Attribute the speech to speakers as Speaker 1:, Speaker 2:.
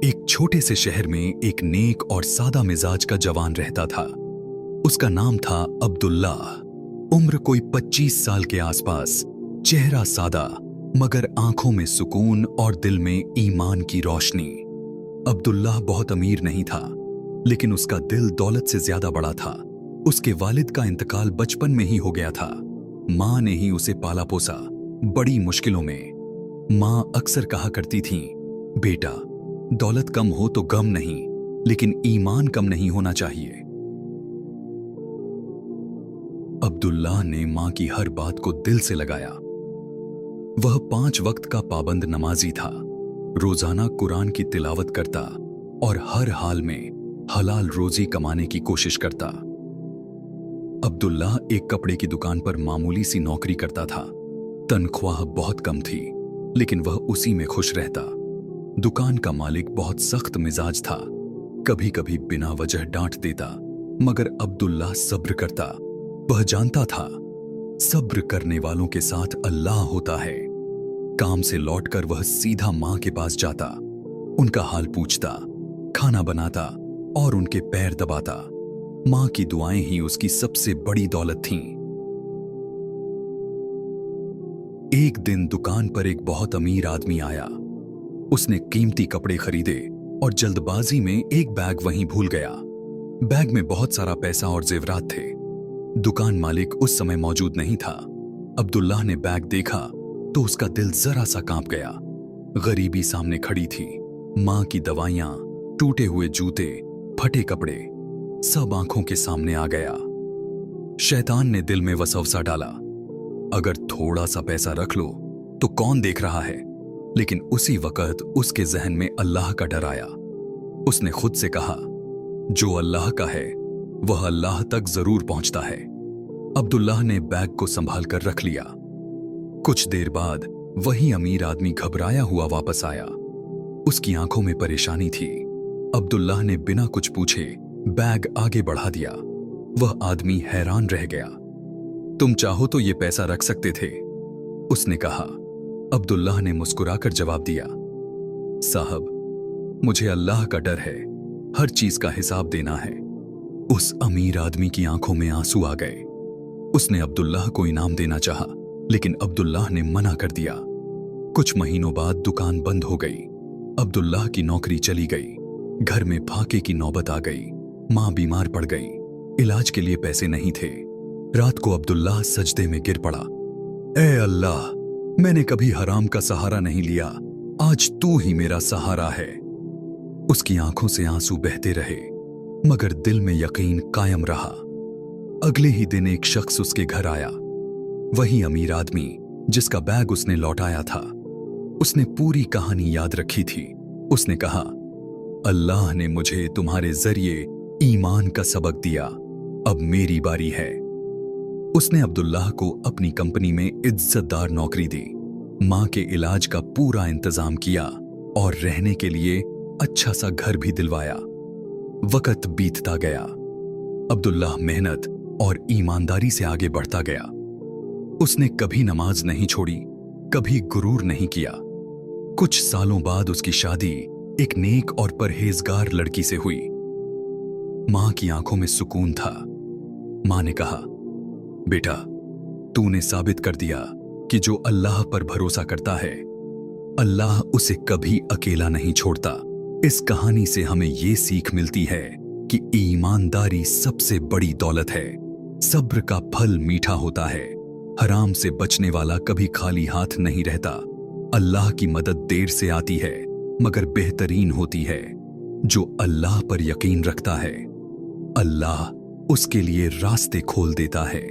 Speaker 1: एक छोटे से शहर में एक नेक और सादा मिजाज का जवान रहता था। उसका नाम था अब्दुल्ला। उम्र कोई 25 साल के आसपास, चेहरा सादा मगर आंखों में सुकून और दिल में ईमान की रोशनी। अब्दुल्ला बहुत अमीर नहीं था, लेकिन उसका दिल दौलत से ज्यादा बड़ा था। उसके वालिद का इंतकाल बचपन में ही हो गया था। माँ ने ही उसे पाला पोसा, बड़ी मुश्किलों में। माँ अक्सर कहा करती थी, बेटा दौलत कम हो तो गम नहीं, लेकिन ईमान कम नहीं होना चाहिए। अब्दुल्ला ने माँ की हर बात को दिल से लगाया। वह 5 वक्त का पाबंद नमाजी था, रोजाना कुरान की तिलावत करता और हर हाल में हलाल रोजी कमाने की कोशिश करता। अब्दुल्ला एक कपड़े की दुकान पर मामूली सी नौकरी करता था। तनख्वाह बहुत कम थी, लेकिन वह उसी में खुश रहता। दुकान का मालिक बहुत सख्त मिजाज था, कभी कभी बिना वजह डांट देता, मगर अब्दुल्ला सब्र करता। वह जानता था, सब्र करने वालों के साथ अल्लाह होता है। काम से लौटकर वह सीधा मां के पास जाता, उनका हाल पूछता, खाना बनाता और उनके पैर दबाता। मां की दुआएं ही उसकी सबसे बड़ी दौलत थीं। एक दिन दुकान पर एक बहुत अमीर आदमी आया। उसने कीमती कपड़े खरीदे और जल्दबाजी में एक बैग वहीं भूल गया। बैग में बहुत सारा पैसा और जेवरात थे। दुकान मालिक उस समय मौजूद नहीं था। अब्दुल्ला ने बैग देखा तो उसका दिल जरा सा कांप गया। गरीबी सामने खड़ी थी। मां की दवाइयां, टूटे हुए जूते, फटे कपड़े, सब आंखों के सामने आ गया। शैतान ने दिल में वसवसा डाला, अगर थोड़ा सा पैसा रख लो तो कौन देख रहा है। लेकिन उसी वक्त उसके जहन में अल्लाह का डर आया। उसने खुद से कहा, जो अल्लाह का है वह अल्लाह तक जरूर पहुंचता है। अब्दुल्लाह ने बैग को संभाल कर रख लिया। कुछ देर बाद वही अमीर आदमी घबराया हुआ वापस आया। उसकी आंखों में परेशानी थी। अब्दुल्लाह ने बिना कुछ पूछे बैग आगे बढ़ा दिया। वह आदमी हैरान रह गया। तुम चाहो तो ये पैसा रख सकते थे, उसने कहा। अब्दुल्लाह ने मुस्कुराकर जवाब दिया, साहब मुझे अल्लाह का डर है, हर चीज का हिसाब देना है। उस अमीर आदमी की आंखों में आंसू आ गए। उसने अब्दुल्लाह को इनाम देना चाहा, लेकिन अब्दुल्लाह ने मना कर दिया। कुछ महीनों बाद दुकान बंद हो गई। अब्दुल्लाह की नौकरी चली गई। घर में फाके की नौबत आ गई। मां बीमार पड़ गई। इलाज के लिए पैसे नहीं थे। रात को अब्दुल्लाह सजदे में गिर पड़ा। ए अल्लाह, मैंने कभी हराम का सहारा नहीं लिया, आज तू ही मेरा सहारा है। उसकी आंखों से आंसू बहते रहे, मगर दिल में यकीन कायम रहा। अगले ही दिन एक शख्स उसके घर आया, वही अमीर आदमी जिसका बैग उसने लौटाया था। उसने पूरी कहानी याद रखी थी। उसने कहा, अल्लाह ने मुझे तुम्हारे जरिए ईमान का सबक दिया, अब मेरी बारी है। उसने अब्दुल्लाह को अपनी कंपनी में इज्जतदार नौकरी दी, मां के इलाज का पूरा इंतजाम किया और रहने के लिए अच्छा सा घर भी दिलवाया। वक्त बीतता गया। अब्दुल्लाह मेहनत और ईमानदारी से आगे बढ़ता गया। उसने कभी नमाज नहीं छोड़ी, कभी गुरूर नहीं किया। कुछ सालों बाद उसकी शादी एक नेक और परहेजगार लड़की से हुई। मां की आंखों में सुकून था। मां ने कहा, बेटा तूने साबित कर दिया कि जो अल्लाह पर भरोसा करता है, अल्लाह उसे कभी अकेला नहीं छोड़ता। इस कहानी से हमें ये सीख मिलती है कि ईमानदारी सबसे बड़ी दौलत है। सब्र का फल मीठा होता है। हराम से बचने वाला कभी खाली हाथ नहीं रहता। अल्लाह की मदद देर से आती है, मगर बेहतरीन होती है। जो अल्लाह पर यकीन रखता है, अल्लाह उसके लिए रास्ते खोल देता है।